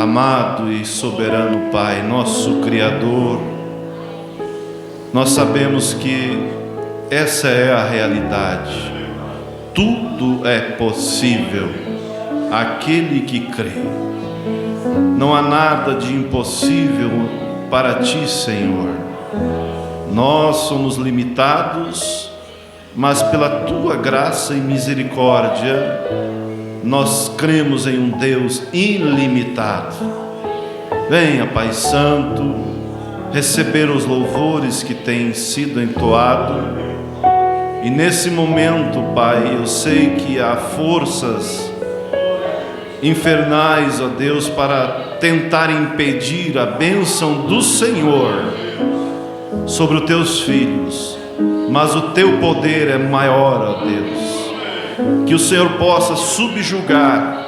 Amado e soberano Pai, nosso Criador, nós sabemos que essa é a realidade. Tudo é possível àquele que crê. Não há nada de impossível para Ti, Senhor. Nós somos limitados, mas pela Tua graça e misericórdia, nós cremos em um Deus ilimitado. Venha, Pai Santo, receber os louvores que têm sido entoados. E nesse momento, Pai, eu sei que há forças infernais, ó Deus, para tentar impedir a bênção do Senhor sobre os Teus filhos. Mas o Teu poder é maior, ó Deus. Que o Senhor possa subjugar,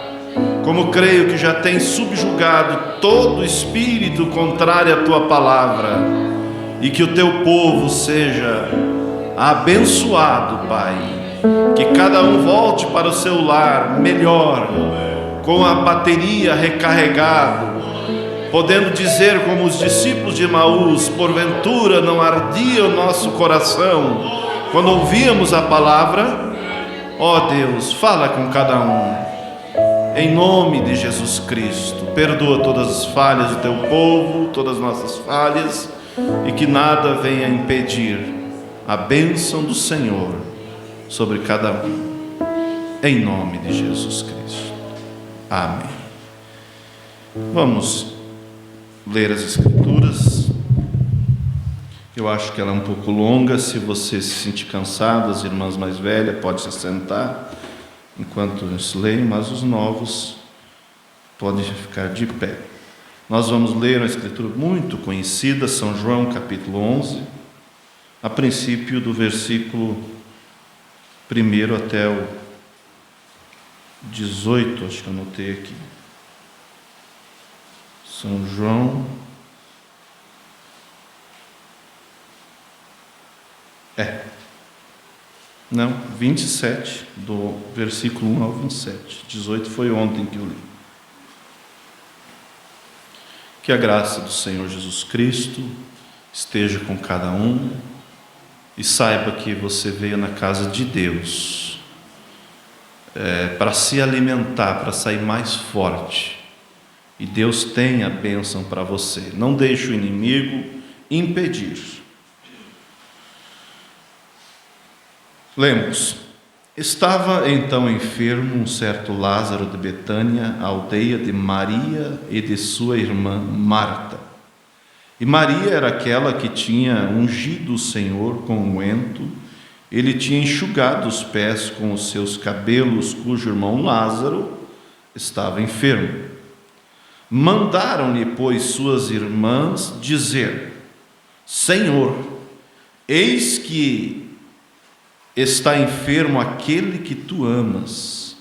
como creio que já tem subjugado todo espírito contrário à Tua palavra, e que o Teu povo seja abençoado, Pai. Que cada um volte para o seu lar melhor, com a bateria recarregada, podendo dizer como os discípulos de Emaús: porventura não ardia o nosso coração quando ouvíamos a palavra? Ó Deus, fala com cada um, em nome de Jesus Cristo. Perdoa todas as falhas do Teu povo, todas as nossas falhas, e que nada venha impedir a bênção do Senhor sobre cada um, em nome de Jesus Cristo. Amém. Vamos ler as Escrituras. Eu acho que ela é um pouco longa. Se você se sentir cansado, as irmãs mais velhas podem se sentar enquanto eu leio, mas os novos podem ficar de pé. Nós vamos ler uma Escritura muito conhecida, São João capítulo 11, a princípio do versículo 1 até o 18, acho que eu anotei aqui. São João... 27, do versículo 1 ao 27. 18 foi ontem que eu li. Que a graça do Senhor Jesus Cristo esteja com cada um, e saiba que você veio na casa de Deus para se alimentar, para sair mais forte, e Deus tem a bênção para você. Não deixe o inimigo impedir. Lemos: estava então enfermo um certo Lázaro de Betânia, a aldeia de Maria e de sua irmã Marta. E Maria era aquela que tinha ungido o Senhor com unguento. Ele tinha enxugado os pés com os seus cabelos, cujo irmão Lázaro estava enfermo. Mandaram-lhe, pois, suas irmãs dizer: Senhor, eis que está enfermo aquele que tu amas.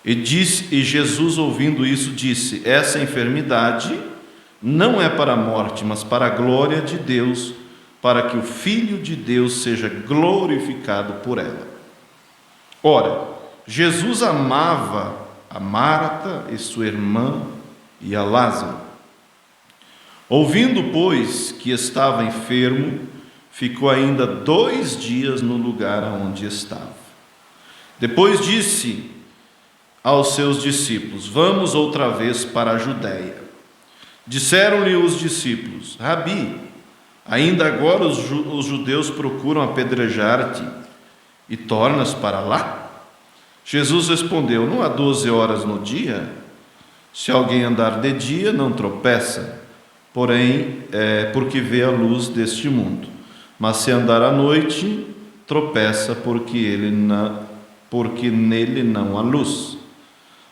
E Jesus, ouvindo isso, disse: essa enfermidade não é para a morte, mas para a glória de Deus, para que o Filho de Deus seja glorificado por ela. Ora, Jesus amava a Marta e sua irmã e a Lázaro. Ouvindo, pois, que estava enfermo, ficou ainda 2 dias no lugar onde estava. Depois disse aos seus discípulos: vamos outra vez para a Judéia. Disseram-lhe os discípulos: Rabi, ainda agora os judeus procuram apedrejar-te, e tornas para lá? Jesus respondeu: não há 12 horas no dia? Se alguém andar de dia, não tropeça, porém porque vê a luz deste mundo. Mas se andar à noite, tropeça, porque nele não há luz.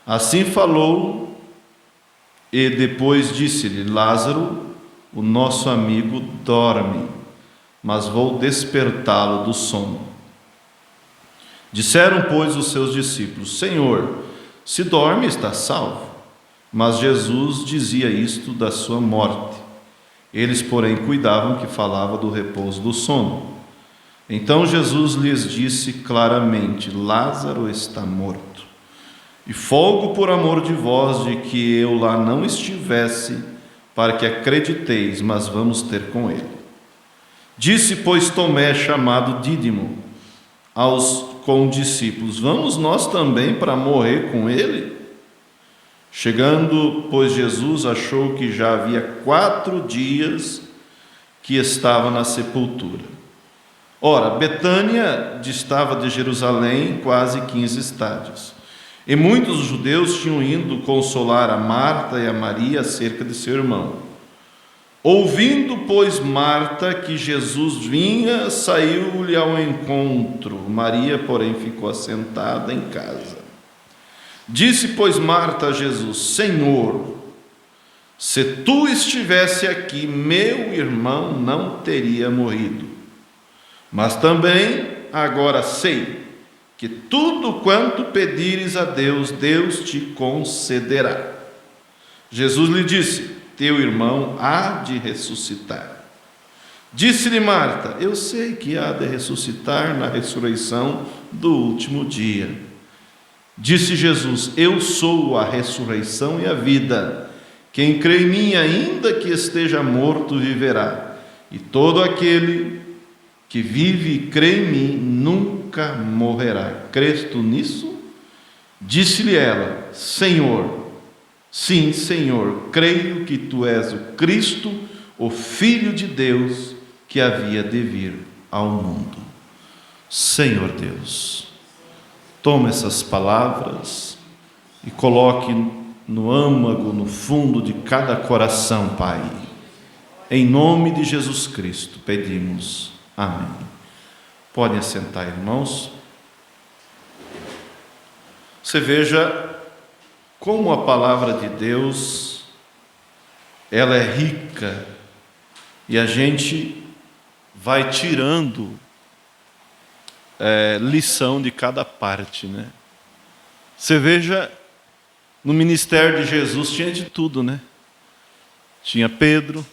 Assim falou, e depois disse-lhe: Lázaro, o nosso amigo, dorme, mas vou despertá-lo do sono. Disseram, pois, os seus discípulos: Senhor, se dorme, está salvo. Mas Jesus dizia isto da sua morte. Eles, porém, cuidavam que falava do repouso do sono. Então Jesus lhes disse claramente: Lázaro está morto. E folgo por amor de vós de que eu lá não estivesse, para que acrediteis, mas vamos ter com ele. Disse, pois, Tomé, chamado Dídimo, com discípulos: vamos nós também para morrer com ele? Chegando, pois, Jesus achou que já havia 4 dias que estava na sepultura. Ora, Betânia distava de Jerusalém quase 15 estádios. E muitos judeus tinham ido consolar a Marta e a Maria acerca de seu irmão. Ouvindo, pois, Marta que Jesus vinha, saiu-lhe ao encontro. Maria, porém, ficou assentada em casa. Disse, pois, Marta a Jesus: Senhor, se tu estivesse aqui, meu irmão não teria morrido. Mas também agora sei que tudo quanto pedires a Deus, Deus te concederá. Jesus lhe disse: teu irmão há de ressuscitar. Disse-lhe Marta: eu sei que há de ressuscitar na ressurreição do último dia. Disse Jesus: eu sou a ressurreição e a vida. Quem crê em mim, ainda que esteja morto, viverá. E todo aquele que vive e crê em mim nunca morrerá. Crês tu nisso? Disse-lhe ela: Senhor, sim, Senhor, creio que tu és o Cristo, o Filho de Deus, que havia de vir ao mundo. Senhor Deus, toma essas palavras e coloque no âmago, no fundo de cada coração, Pai. Em nome de Jesus Cristo pedimos. Amém. Podem assentar, irmãos. Você veja como a palavra de Deus, ela é rica, e a gente vai tirando lição de cada parte, né? Você veja, no ministério de Jesus tinha de tudo, né? Tinha Pedro,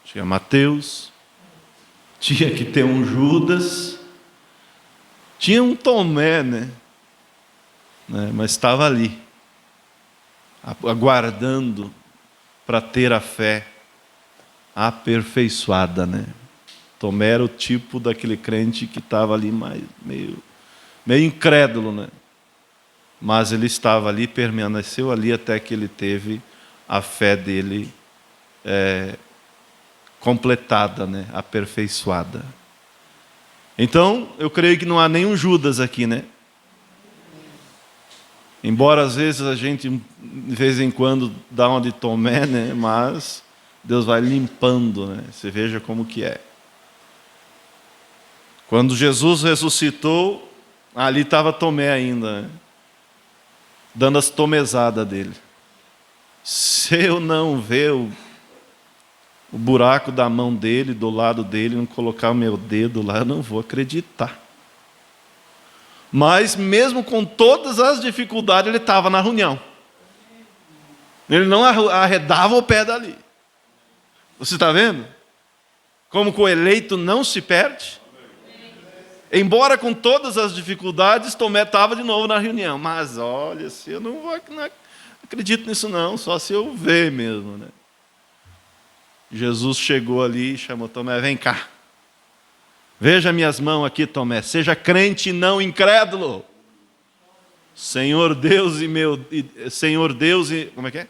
tinha Mateus, tinha que ter um Judas, tinha um Tomé, né? Mas estava ali, aguardando para ter a fé aperfeiçoada, né? Tomé era o tipo daquele crente que estava ali meio incrédulo, né? Mas ele estava ali, permaneceu ali até que ele teve a fé dele completada, né? Aperfeiçoada. Então, eu creio que não há nenhum Judas aqui, né? Embora às vezes a gente, de vez em quando, dá uma de Tomé, né? Mas Deus vai limpando, né? Você veja como que é. Quando Jesus ressuscitou, ali estava Tomé ainda, né? Dando as tomezadas dele. Se eu não ver o buraco da mão dele, do lado dele, não colocar o meu dedo lá, eu não vou acreditar. Mas mesmo com todas as dificuldades, ele estava na reunião. Ele não arredava o pé dali. Você está vendo? Como que o eleito não se perde? Embora com todas as dificuldades, Tomé estava de novo na reunião. Mas olha, se eu não acredito nisso não, só se eu ver mesmo, né? Jesus chegou ali e chamou Tomé: vem cá. Veja minhas mãos aqui, Tomé. Seja crente e não incrédulo. Senhor Deus como é que é?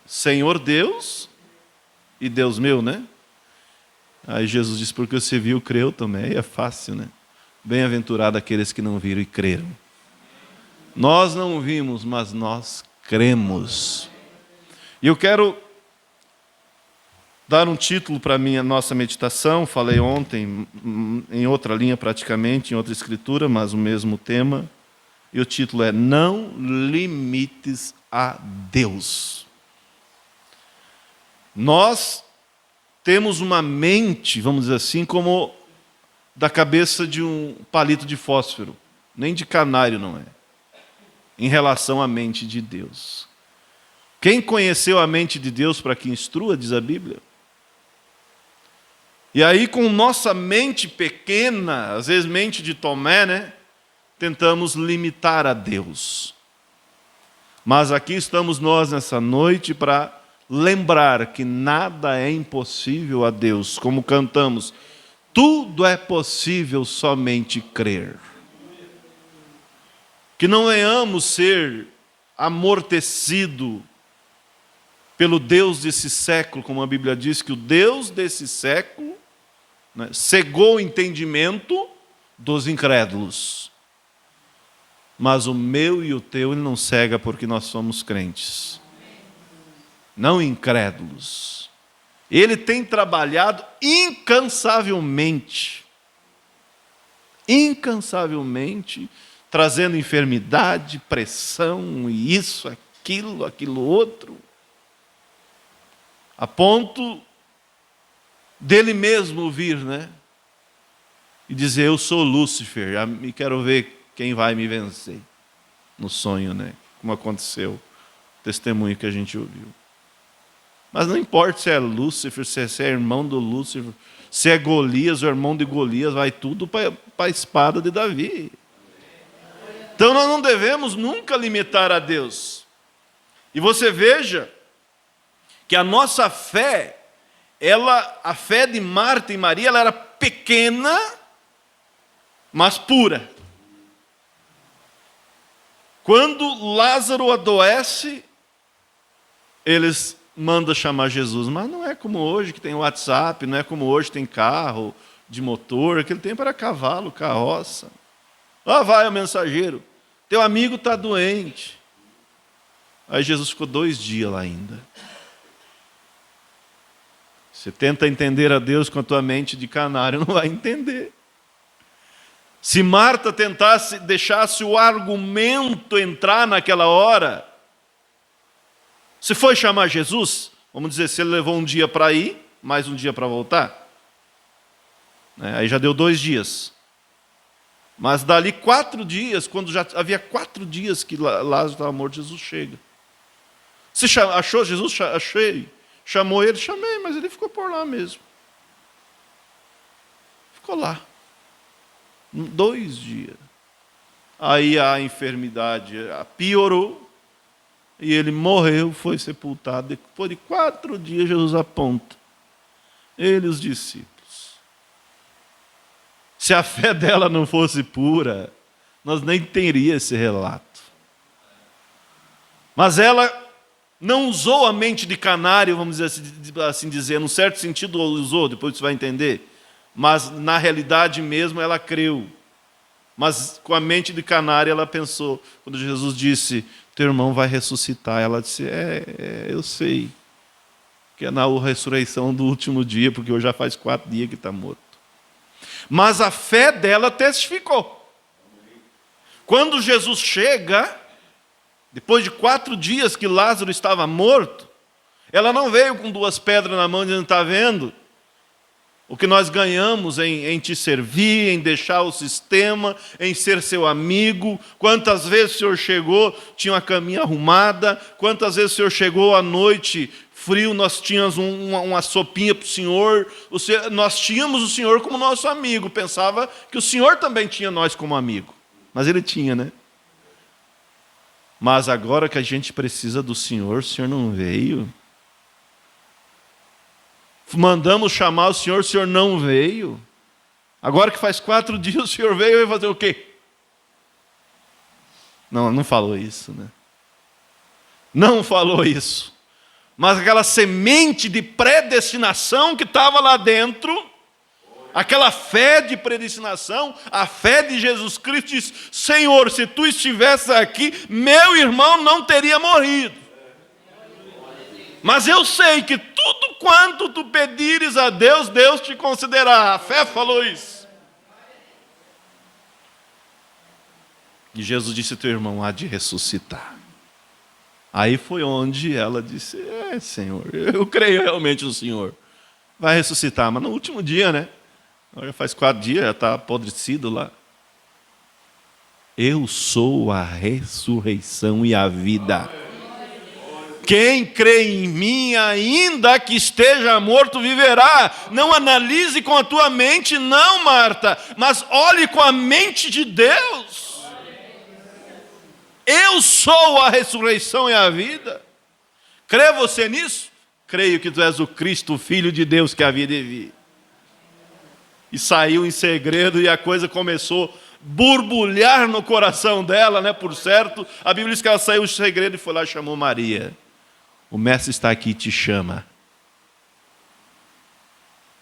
Senhor Deus e Deus meu, né? Aí Jesus disse: porque você viu, creu, Tomé. E é fácil, né? Bem-aventurado aqueles que não viram e creram. Nós não vimos, mas nós cremos. E eu quero dar um título para a nossa meditação. Falei ontem, em outra linha praticamente, em outra escritura, mas o mesmo tema. E o título é: Não limites a Deus. Nós temos uma mente, vamos dizer assim, como da cabeça de um palito de fósforo. Nem de canário não é. Em relação à mente de Deus. Quem conheceu a mente de Deus para que instrua, diz a Bíblia? E aí, com nossa mente pequena, às vezes mente de Tomé, né? Tentamos limitar a Deus. Mas aqui estamos nós nessa noite para lembrar que nada é impossível a Deus, como cantamos, tudo é possível somente crer. Que não venhamos ser amortecidos pelo Deus desse século, como a Bíblia diz, que o Deus desse século, né, cegou o entendimento dos incrédulos. Mas o meu e o teu ele não cega porque nós somos crentes, não incrédulos. Ele tem trabalhado incansavelmente, trazendo enfermidade, pressão, isso, aquilo outro, a ponto dele mesmo vir, né? E dizer, eu sou Lúcifer, e quero ver quem vai me vencer. No sonho, né? Como aconteceu, o testemunho que a gente ouviu. Mas não importa se é Lúcifer, se é irmão do Lúcifer, se é Golias, o irmão de Golias, vai tudo para a espada de Davi. Então nós não devemos nunca limitar a Deus. E você veja que a nossa fé, a fé de Marta e Maria, ela era pequena, mas pura. Quando Lázaro adoece, eles mandam chamar Jesus. Mas não é como hoje, que tem WhatsApp, não é como hoje tem carro de motor. Aquele tempo era cavalo, carroça. Lá vai o mensageiro. Teu amigo está doente. Aí Jesus ficou 2 dias lá ainda. Você tenta entender a Deus com a tua mente de canário, não vai entender. Se Marta deixasse o argumento entrar naquela hora, se foi chamar Jesus, vamos dizer, se ele levou 1 dia para ir, mais 1 dia para voltar, aí já deu 2 dias. Mas dali 4 dias, quando já havia 4 dias que Lázaro estava morto, Jesus chega. Você achou Jesus? Achei. Chamou ele? Chamei, mas ele ficou por lá mesmo. Ficou lá. 2 dias. Aí a enfermidade piorou, e ele morreu, foi sepultado. Depois de 4 dias, Jesus aponta. Ele e os discípulos. Se a fé dela não fosse pura, nós nem teríamos esse relato. Mas ela não usou a mente de canário, vamos dizer assim dizer, num certo sentido usou, depois você vai entender. Mas na realidade mesmo ela creu. Mas com a mente de canário ela pensou, quando Jesus disse, teu irmão vai ressuscitar, ela disse, eu sei, que é na ressurreição do último dia, porque hoje já faz 4 dias que está morto. Mas a fé dela testificou. Quando Jesus chega, depois de 4 dias que Lázaro estava morto, ela não veio com 2 pedras na mão dizendo, está vendo? O que nós ganhamos em te servir, em deixar o sistema, em ser seu amigo. Quantas vezes o Senhor chegou, tinha uma caminha arrumada. Quantas vezes o Senhor chegou à noite, frio, nós tínhamos uma sopinha para o Senhor. Nós tínhamos o Senhor como nosso amigo. Pensava que o Senhor também tinha nós como amigo. Mas Ele tinha, né? Mas agora que a gente precisa do Senhor, o Senhor não veio. Mandamos chamar o Senhor não veio. Agora que faz 4 dias o Senhor veio, vai fazer o quê? Não falou isso, né? Não falou isso. Mas aquela semente de predestinação que estava lá dentro, aquela fé de predestinação, a fé de Jesus Cristo diz, Senhor, se tu estivesse aqui, meu irmão não teria morrido. Mas eu sei que tudo quanto tu pedires a Deus, Deus te concederá. A fé falou isso. E Jesus disse, teu irmão há de ressuscitar. Aí foi onde ela disse, Senhor, eu creio realmente no Senhor. Vai ressuscitar, mas no último dia, né? Já faz 4 dias, já está apodrecido lá. Eu sou a ressurreição e a vida. Quem crê em mim, ainda que esteja morto, viverá. Não analise com a tua mente, não, Marta, mas olhe com a mente de Deus. Eu sou a ressurreição e a vida. Crê você nisso? Creio que tu és o Cristo, o Filho de Deus que havia de vir. E saiu em segredo e a coisa começou a borbulhar no coração dela, né? Por certo, a Bíblia diz que ela saiu em segredo e foi lá e chamou Maria. O mestre está aqui e te chama.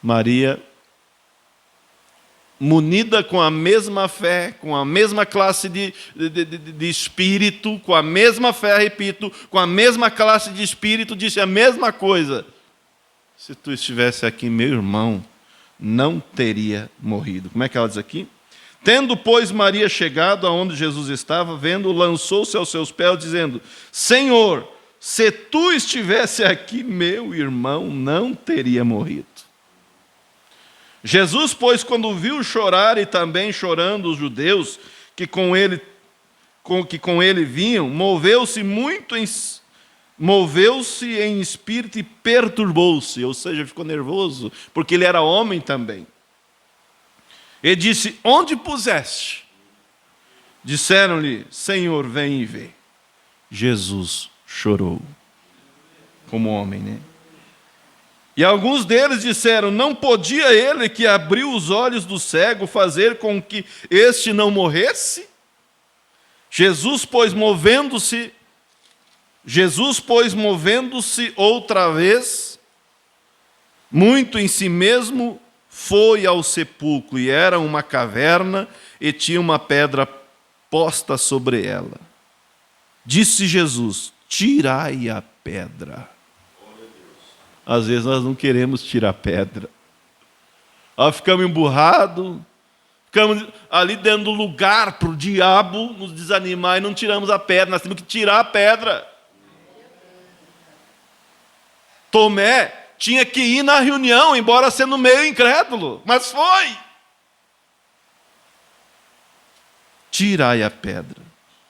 Maria, munida com a mesma fé, com a mesma classe de espírito, com a mesma fé, repito, com a mesma classe de espírito, disse a mesma coisa. Se tu estivesse aqui, meu irmão, não teria morrido. Como é que ela diz aqui? Tendo, pois, Maria chegado aonde Jesus estava, vendo, lançou-se aos seus pés, dizendo: Senhor, se tu estivesse aqui, meu irmão não teria morrido. Jesus, pois, quando viu chorar e também chorando os judeus que com ele vinham, moveu-se em espírito e perturbou-se, ou seja, ficou nervoso, porque ele era homem também. E disse: onde puseste? Disseram-lhe: Senhor, vem e vê. Jesus chorou, como homem, né? E alguns deles disseram: não podia ele que abriu os olhos do cego fazer com que este não morresse? Jesus, pois, movendo-se outra vez, muito em si mesmo, foi ao sepulcro, e era uma caverna, e tinha uma pedra posta sobre ela. Disse Jesus: tirai a pedra. Às vezes nós não queremos tirar pedra. Ficamos emburrados, ficamos ali dando lugar para o diabo nos desanimar e não tiramos a pedra. Nós temos que tirar a pedra. Tomé tinha que ir na reunião, embora sendo meio incrédulo, mas foi. Tirai a pedra.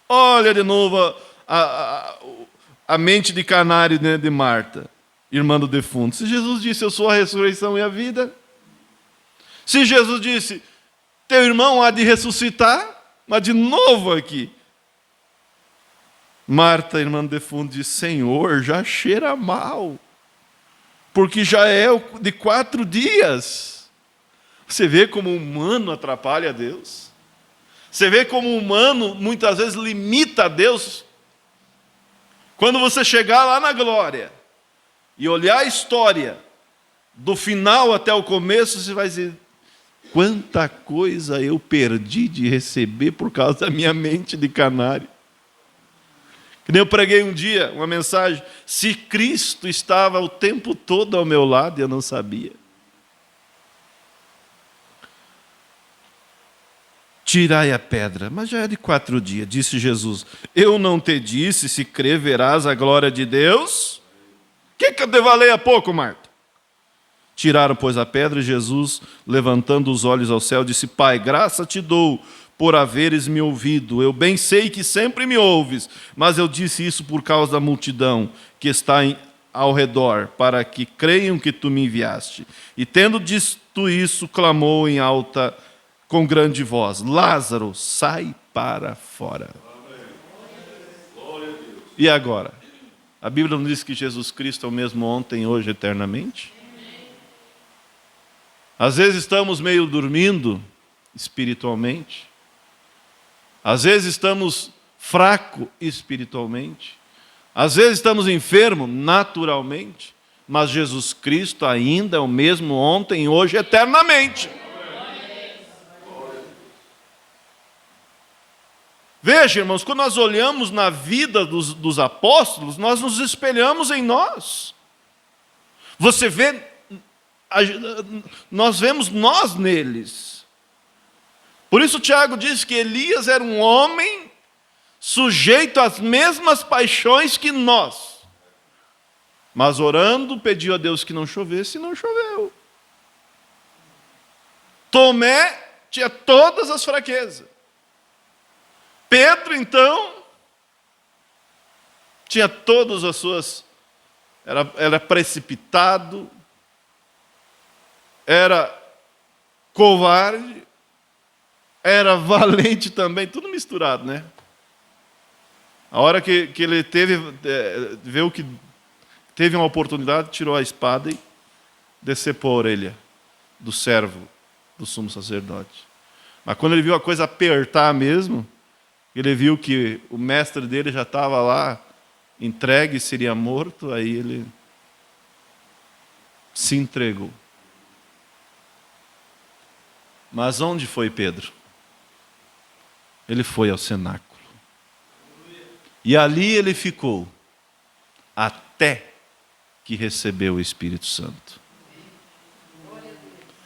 Olha de novo a mente de canário, né, de Marta, irmã do defunto. Se Jesus disse: eu sou a ressurreição e a vida. Se Jesus disse: teu irmão há de ressuscitar, mas de novo aqui. Marta, irmã do defunto, diz: Senhor, já cheira mal, porque já é de 4 dias. Você vê como o humano atrapalha a Deus? Você vê como o humano muitas vezes limita a Deus? Quando você chegar lá na glória e olhar a história do final até o começo, você vai dizer: quanta coisa eu perdi de receber por causa da minha mente de canário. Que nem eu preguei um dia uma mensagem: se Cristo estava o tempo todo ao meu lado e eu não sabia. Tirai a pedra. Mas já é de 4 dias, disse Jesus: eu não te disse, se crer verás a glória de Deus? O que eu te falei há pouco, Marta? Tiraram, pois, a pedra, e Jesus, levantando os olhos ao céu, disse: Pai, graça te dou por haveres me ouvido. Eu bem sei que sempre me ouves, mas eu disse isso por causa da multidão que está ao redor, para que creiam que tu me enviaste. E tendo dito isso, clamou em alta, com grande voz: Lázaro, sai para fora. E agora? A Bíblia não diz que Jesus Cristo é o mesmo ontem, hoje, eternamente? Às vezes estamos meio dormindo espiritualmente. Às vezes estamos fracos espiritualmente. Às vezes estamos enfermos naturalmente. Mas Jesus Cristo ainda é o mesmo ontem, hoje, eternamente. Veja, irmãos, quando nós olhamos na vida dos apóstolos, nós nos espelhamos em nós. Você vê, nós vemos nós neles. Por isso Tiago diz que Elias era um homem sujeito às mesmas paixões que nós. Mas orando, pediu a Deus que não chovesse, e não choveu. Tomé tinha todas as fraquezas. Pedro, então, tinha todas as suas... Era precipitado, era covarde, era valente também, tudo misturado, né? A hora que ele viu que teve uma oportunidade, tirou a espada e decepou a orelha do servo do sumo sacerdote. Mas quando ele viu a coisa apertar mesmo, ele viu que o mestre dele já estava lá, entregue, seria morto, aí ele se entregou. Mas onde foi Pedro? Ele foi ao cenáculo. E ali ele ficou, até que recebeu o Espírito Santo.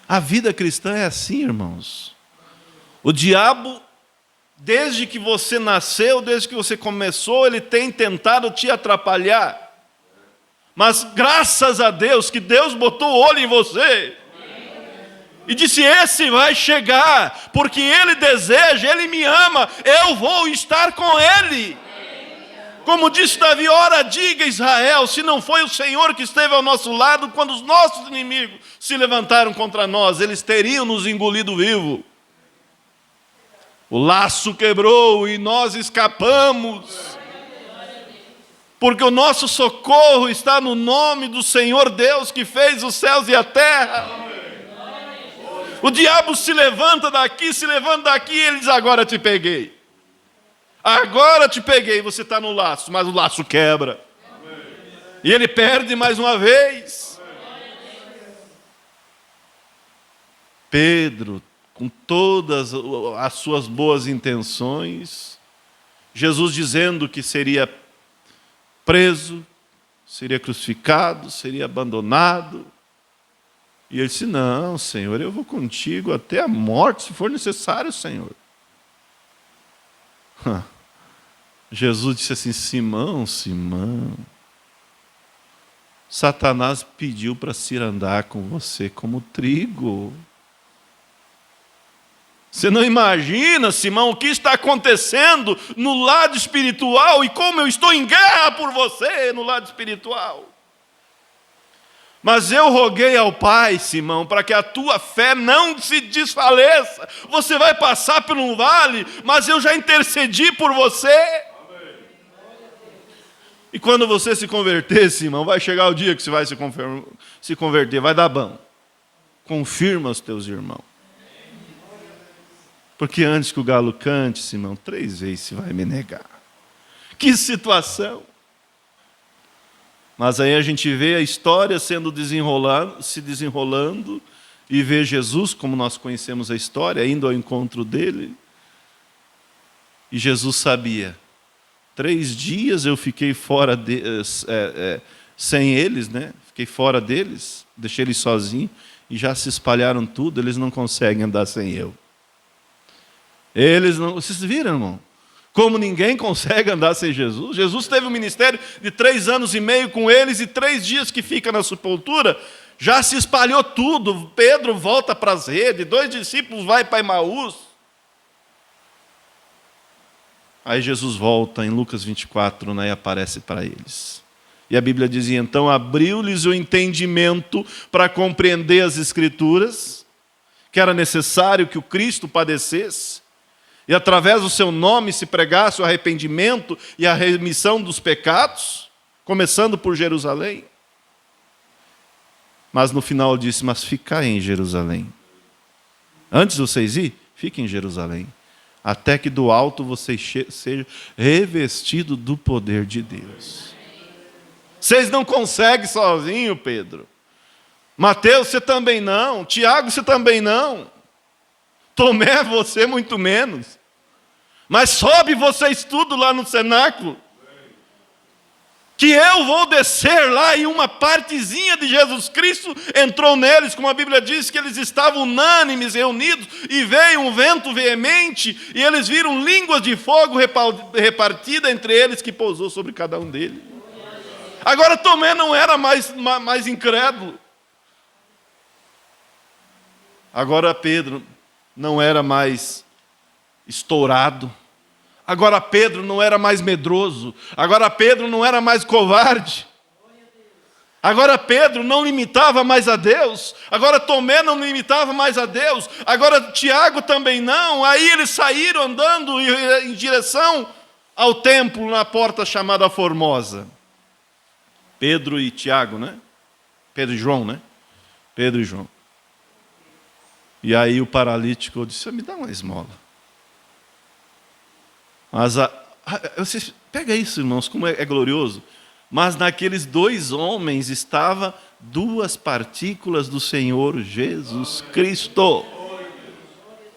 A vida cristã é assim, irmãos. O diabo, desde que você nasceu, desde que você começou, ele tem tentado te atrapalhar. Mas graças a Deus, que Deus botou o olho em você. E disse, esse vai chegar, porque ele deseja, ele me ama, eu vou estar com ele. Como disse Davi, ora diga Israel, se não foi o Senhor que esteve ao nosso lado, quando os nossos inimigos se levantaram contra nós, eles teriam nos engolido vivo. O laço quebrou e nós escapamos. Porque o nosso socorro está no nome do Senhor Deus que fez os céus e a terra. O diabo se levanta daqui, ele diz, agora te peguei. Agora te peguei, você está no laço, mas o laço quebra. E ele perde mais uma vez. Pedro, com todas as suas boas intenções, Jesus dizendo que seria preso, seria crucificado, seria abandonado. E ele disse, não, Senhor, eu vou contigo até a morte, se for necessário, Senhor. Jesus disse assim, Simão, Simão, Satanás pediu para se andar com você como trigo. Você não imagina, Simão, o que está acontecendo no lado espiritual e como eu estou em guerra por você no lado espiritual. Mas eu roguei ao Pai, Simão, para que a tua fé não se desfaleça. Você vai passar por um vale, mas eu já intercedi por você. E quando você se converter, Simão, vai chegar o dia que você vai se converter, vai dar bom. Confirma os teus irmãos. Porque antes que o galo cante, Simão, 3 vezes você vai me negar. Que situação! Mas aí a gente vê a história se desenrolando, e vê Jesus, como nós conhecemos a história, indo ao encontro dele. E Jesus sabia, 3 dias eu fiquei fora sem eles, né? Fiquei fora deles, deixei eles sozinhos, e já se espalharam tudo, eles não conseguem andar sem eu. Eles não. Vocês viram, irmão? Como ninguém consegue andar sem Jesus. Jesus teve um ministério de 3 anos e meio com eles, e 3 dias que fica na sepultura, já se espalhou tudo. Pedro volta para as redes, 2 discípulos vai para Emaús. Aí Jesus volta em Lucas 24, né, e aparece para eles. E a Bíblia dizia, então abriu-lhes o entendimento para compreender as Escrituras, que era necessário que o Cristo padecesse, e através do seu nome se pregasse o arrependimento e a remissão dos pecados, começando por Jerusalém. Mas no final disse, mas ficai em Jerusalém. Antes de vocês ir, fiquem em Jerusalém, até que do alto vocês sejam revestidos do poder de Deus. Vocês não conseguem sozinho, Pedro. Mateus, você também não. Tiago, você também não. Tomé, você muito menos. Mas sobe vocês tudo lá no cenáculo, que eu vou descer lá, e uma partezinha de Jesus Cristo entrou neles, como a Bíblia diz, que eles estavam unânimes, reunidos, e veio um vento veemente, e eles viram línguas de fogo repartidas entre eles, que pousou sobre cada um deles. Agora Tomé não era mais incrédulo. Agora Pedro não era mais estourado. Agora Pedro não era mais medroso. Agora Pedro não era mais covarde. Agora Pedro não limitava mais a Deus. Agora Tomé não limitava mais a Deus. Agora Tiago também não. Aí eles saíram andando em direção ao templo na porta chamada Formosa. Pedro e Tiago, né? Pedro e João, né? Pedro e João. E aí o paralítico disse: me dá uma esmola. Mas vocês pega isso, irmãos, como é glorioso. Mas naqueles dois homens estava 2 partículas do Senhor Jesus Cristo.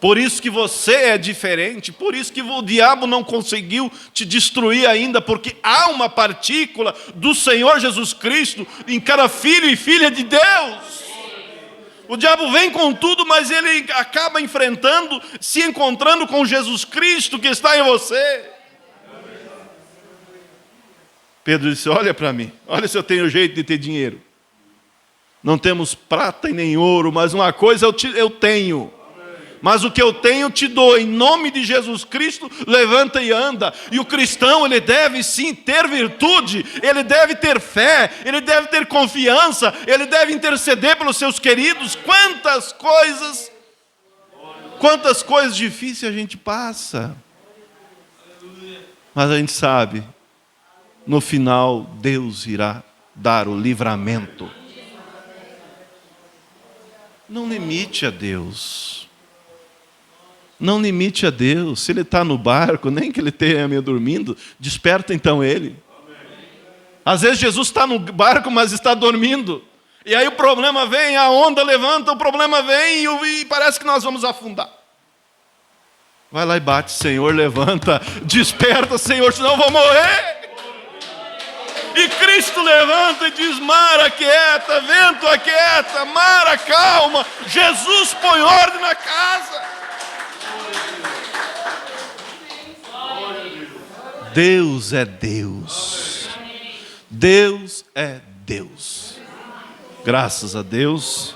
Por isso que você é diferente, por isso que o diabo não conseguiu te destruir ainda, porque há uma partícula do Senhor Jesus Cristo em cada filho e filha de Deus. O diabo vem com tudo, mas ele acaba enfrentando, se encontrando com Jesus Cristo que está em você. Pedro disse: olha para mim, olha se eu tenho jeito de ter dinheiro. Não temos prata e nem ouro, mas uma coisa eu tenho. Mas o que eu tenho eu te dou, em nome de Jesus Cristo, levanta e anda. E o cristão, ele deve sim ter virtude, ele deve ter fé, ele deve ter confiança, ele deve interceder pelos seus queridos. Quantas coisas difíceis a gente passa. Mas a gente sabe, no final, Deus irá dar o livramento. Não limite a Deus. Não limite a Deus. Se ele está no barco, nem que ele tenha meio dormindo, desperta então ele. Às vezes Jesus está no barco, mas está dormindo. E aí o problema vem, a onda levanta, o problema vem e parece que nós vamos afundar. Vai lá e bate: Senhor, levanta, desperta, Senhor, senão eu vou morrer. E Cristo levanta e diz: mar aquieta, vento aquieta, mar acalma. Jesus põe ordem na casa. Deus é Deus. Deus é Deus. Graças a Deus.